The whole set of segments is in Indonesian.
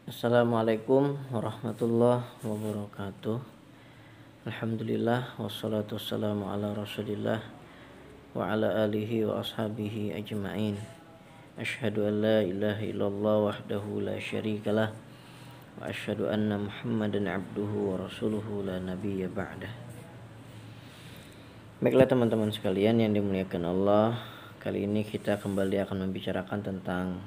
Assalamualaikum warahmatullahi wabarakatuh. Alhamdulillah wassalatu wassalamu ala rasulillah wa ala alihi wa ashabihi ajma'in. Asyhadu an la ilaha illallah wahdahu la syarikalah wa asyhadu anna Muhammadan abduhu wa rasuluhu la nabiyya ba'dah. Baiklah teman-teman sekalian yang dimuliakan Allah, kali ini kita kembali akan membicarakan tentang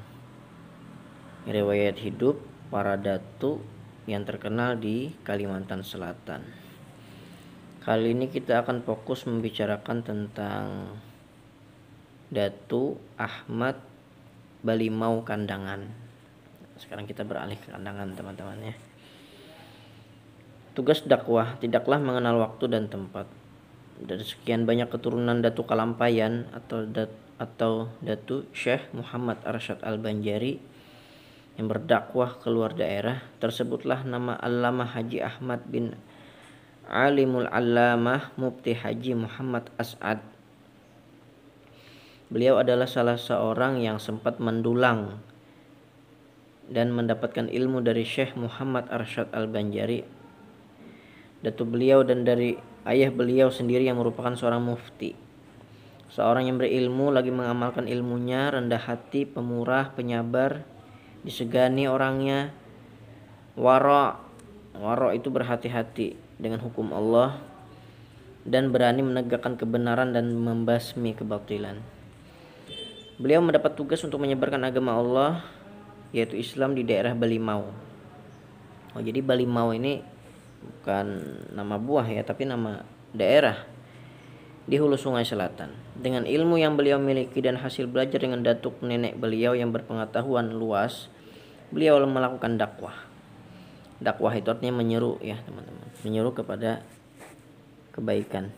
riwayat hidup para datu yang terkenal di Kalimantan Selatan. Kali ini kita akan fokus membicarakan tentang Datu Ahmad Balimau Kandangan. Sekarang kita beralih ke Kandangan, teman-teman ya. Tugas dakwah tidaklah mengenal waktu dan tempat. Dari sekian banyak keturunan Datu Kalampayan atau Datu Syekh Muhammad Arsyad Al-Banjari yang berdakwah keluar daerah, tersebutlah nama Allamah Haji Ahmad bin Alimul Allamah Mufti Haji Muhammad As'ad. Beliau adalah salah seorang yang sempat mendulang dan mendapatkan ilmu dari Syekh Muhammad Arsyad Al-Banjari, datu beliau, dan dari ayah beliau sendiri yang merupakan seorang mufti. Seorang yang berilmu lagi mengamalkan ilmunya, rendah hati, pemurah, penyabar, disegani orangnya, wara itu berhati-hati dengan hukum Allah dan berani menegakkan kebenaran dan membasmi kebatilan. Beliau mendapat tugas untuk menyebarkan agama Allah, yaitu Islam, di daerah Balimau. Jadi Balimau ini bukan nama buah ya, tapi nama daerah di hulu Sungai Selatan. Dengan ilmu yang beliau miliki dan hasil belajar dengan datuk nenek beliau yang berpengetahuan luas, beliau melakukan dakwah. Dakwah itu artinya menyeru ya teman-teman, menyeru kepada kebaikan.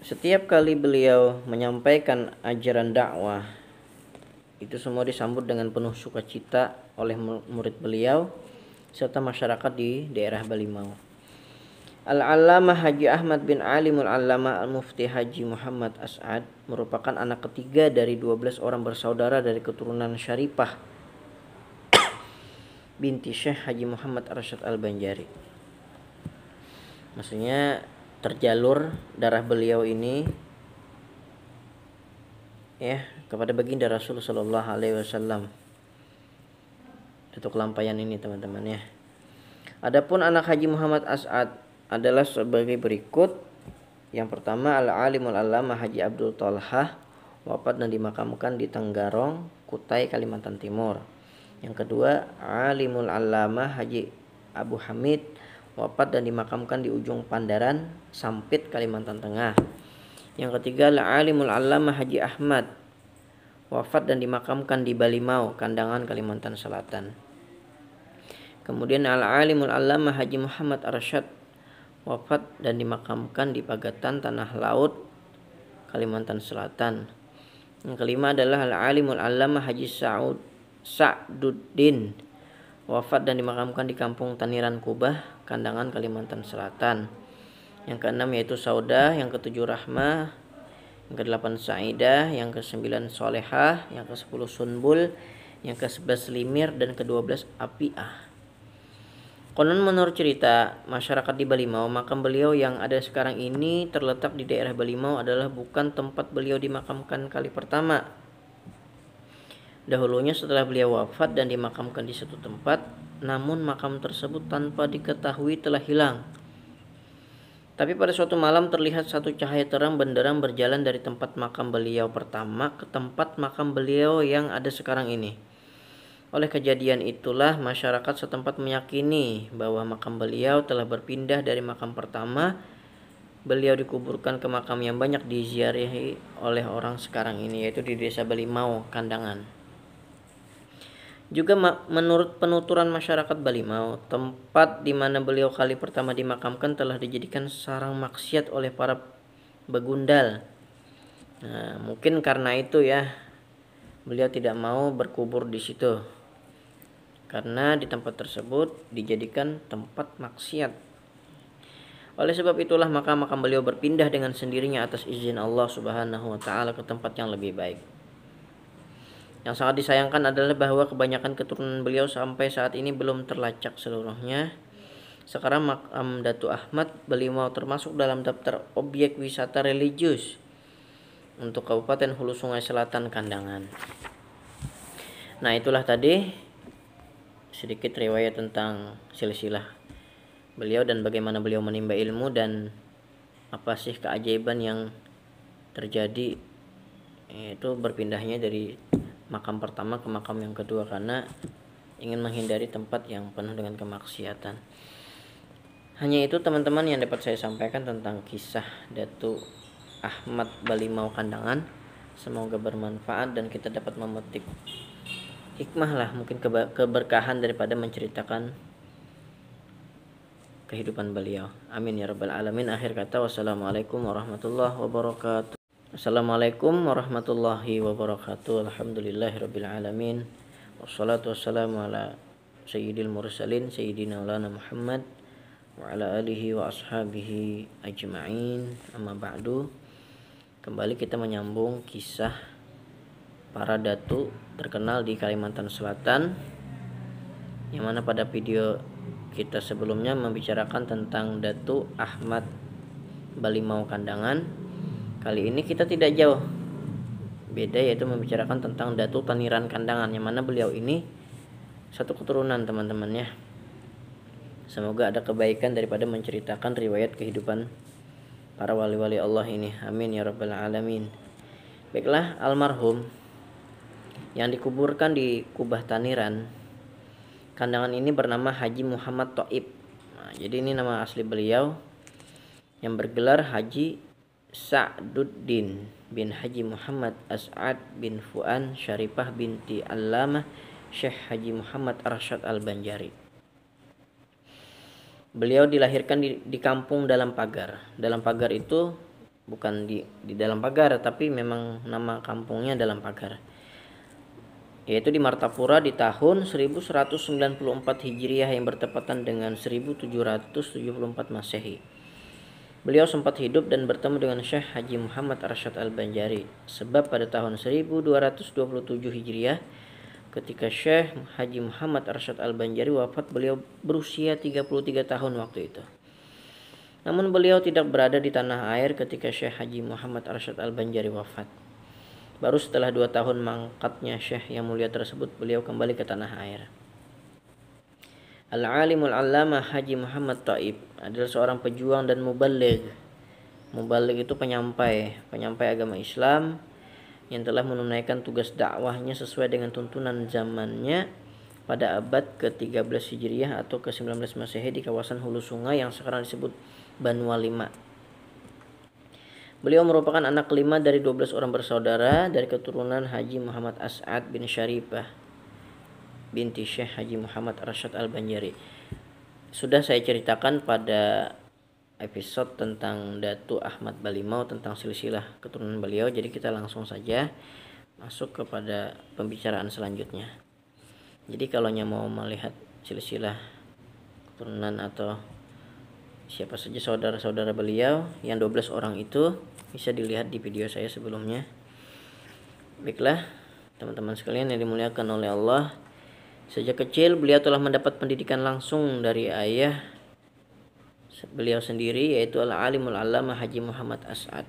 Setiap kali beliau menyampaikan ajaran dakwah, itu semua disambut dengan penuh sukacita oleh murid beliau serta masyarakat di daerah Balimau. Al-Allamah Haji Ahmad bin Alimul Allamah Al-Mufti Haji Muhammad As'ad merupakan anak ketiga dari 12 orang bersaudara dari keturunan Syarifah binti Syekh Haji Muhammad Arsyad Al-Banjari. Maksudnya terjalur darah beliau ini ya kepada baginda Rasul sallallahu alaihi wasallam. Datu Kalampayan ini teman-teman ya. Adapun anak Haji Muhammad As'ad adalah sebagai berikut. Yang pertama, Al-Alimul Allamah Haji Abdul Thalhah, wafat dan dimakamkan di Tenggarong, Kutai, Kalimantan Timur. Yang kedua, Alimul Allamah Haji Abu Hamid, wafat dan dimakamkan di Ujung Pandaran, Sampit, Kalimantan Tengah. Yang ketiga, Al-Alimul Allamah Haji Ahmad, wafat dan dimakamkan di Balimau, Kandangan, Kalimantan Selatan. Kemudian Al-Alimul Allamah Haji Muhammad Arsyad, wafat dan dimakamkan di Pagatan, Tanah Laut, Kalimantan Selatan. Yang kelima adalah Al-Alimul Allamah Haji Sa'duddin, wafat dan dimakamkan di Kampung Taniran Kubah, Kandangan, Kalimantan Selatan. Yang keenam yaitu Saudah, yang ketujuh Rahmah, yang kedelapan Sa'idah, yang kesembilan Solehah, yang ke-10 Sunbul, yang ke-11 Limir, dan ke-12 Apiah. Konon menurut cerita masyarakat di Balimau, makam beliau yang ada sekarang ini terletak di daerah Balimau adalah bukan tempat beliau dimakamkan kali pertama. Dahulunya setelah beliau wafat dan dimakamkan di satu tempat, namun makam tersebut tanpa diketahui telah hilang. Tapi pada suatu malam terlihat satu cahaya terang benderang berjalan dari tempat makam beliau pertama ke tempat makam beliau yang ada sekarang ini. Oleh kejadian itulah masyarakat setempat meyakini bahwa makam beliau telah berpindah dari makam pertama. Beliau dikuburkan ke makam yang banyak diziarahi oleh orang sekarang ini, yaitu di desa Balimau, Kandangan. Juga menurut penuturan masyarakat Balimau, tempat di mana beliau kali pertama dimakamkan telah dijadikan sarang maksiat oleh para begundal. Nah, mungkin karena itu ya beliau tidak mau berkubur di situ, karena di tempat tersebut dijadikan tempat maksiat. Oleh sebab itulah maka makam beliau berpindah dengan sendirinya atas izin Allah Subhanahu wa taala ke tempat yang lebih baik. Yang sangat disayangkan adalah bahwa kebanyakan keturunan beliau sampai saat ini belum terlacak seluruhnya. Sekarang makam Datu Ahmad Balimau termasuk dalam daftar objek wisata religius untuk Kabupaten Hulu Sungai Selatan Kandangan. Nah, itulah tadi sedikit riwayat tentang silsilah beliau dan bagaimana beliau menimba ilmu dan apa sih keajaiban yang terjadi, yaitu berpindahnya dari makam pertama ke makam yang kedua karena ingin menghindari tempat yang penuh dengan kemaksiatan. Hanya itu teman-teman yang dapat saya sampaikan tentang kisah Datu Ahmad Balimau Kandangan. Semoga bermanfaat dan kita dapat memetik hikmah lah, mungkin keberkahan daripada menceritakan kehidupan beliau. Amin ya rabbal alamin. Akhir kata, wassalamualaikum warahmatullahi wabarakatuh. Assalamualaikum warahmatullahi wabarakatuh. Alhamdulillahirabbil alamin. Wassalatu wassalamu ala sayyidil mursalin sayyidina maulana Muhammad wa ala alihi wa ashabihi ajma'in. Amma ba'du. Kembali kita menyambung kisah para datu terkenal di Kalimantan Selatan, yang mana pada video kita sebelumnya membicarakan tentang Datu Ahmad Balimau Kandangan. Kali ini kita tidak jauh beda, yaitu membicarakan tentang Datu Taniran Kandangan, yang mana beliau ini satu keturunan teman-teman ya. Semoga ada kebaikan daripada menceritakan riwayat kehidupan para wali-wali Allah ini. Amin ya rabbal alamin. Baiklah, almarhum yang dikuburkan di Kubah Taniran Kandangan ini bernama Haji Muhammad Thaib. Nah, jadi ini nama asli beliau yang bergelar Haji Sa'duddin bin Haji Muhammad As'ad bin Fu'an Syarifah binti Allamah Syekh Haji Muhammad Arsyad Al-Banjari. Beliau dilahirkan di kampung Dalam Pagar. Dalam Pagar itu bukan di dalam pagar, tapi memang nama kampungnya Dalam Pagar, yaitu di Martapura di tahun 1194 Hijriah yang bertepatan dengan 1774 Masehi. Beliau sempat hidup dan bertemu dengan Syekh Haji Muhammad Arsyad Al-Banjari, sebab pada tahun 1227 Hijriah ketika Syekh Haji Muhammad Arsyad Al-Banjari wafat, beliau berusia 33 tahun waktu itu. Namun beliau tidak berada di tanah air ketika Syekh Haji Muhammad Arsyad Al-Banjari wafat. Baru setelah 2 tahun mangkatnya Syekh yang mulia tersebut, beliau kembali ke tanah air. Al-Alimul Allamah Haji Muhammad Thaib adalah seorang pejuang dan muballigh. Muballigh itu penyampai agama Islam yang telah menunaikan tugas dakwahnya sesuai dengan tuntunan zamannya pada abad ke-13 Hijriah atau ke-19 Masehi di kawasan hulu sungai yang sekarang disebut Banu Walima. Beliau merupakan anak kelima dari 12 orang bersaudara dari keturunan Haji Muhammad As'ad bin Syarifah binti Syekh Haji Muhammad Arsyad Al-Banjari. Sudah saya ceritakan pada episode tentang Datu Ahmad Balimau, tentang silsilah keturunan beliau. Jadi kita langsung saja masuk kepada pembicaraan selanjutnya. Jadi kalau mau melihat silsilah keturunan atau siapa saja saudara-saudara beliau yang 12 orang itu, bisa dilihat di video saya sebelumnya. Baiklah teman-teman sekalian yang dimuliakan oleh Allah, sejak kecil beliau telah mendapat pendidikan langsung dari ayah beliau sendiri, yaitu Al-Alimul Allamah Haji Muhammad As'ad.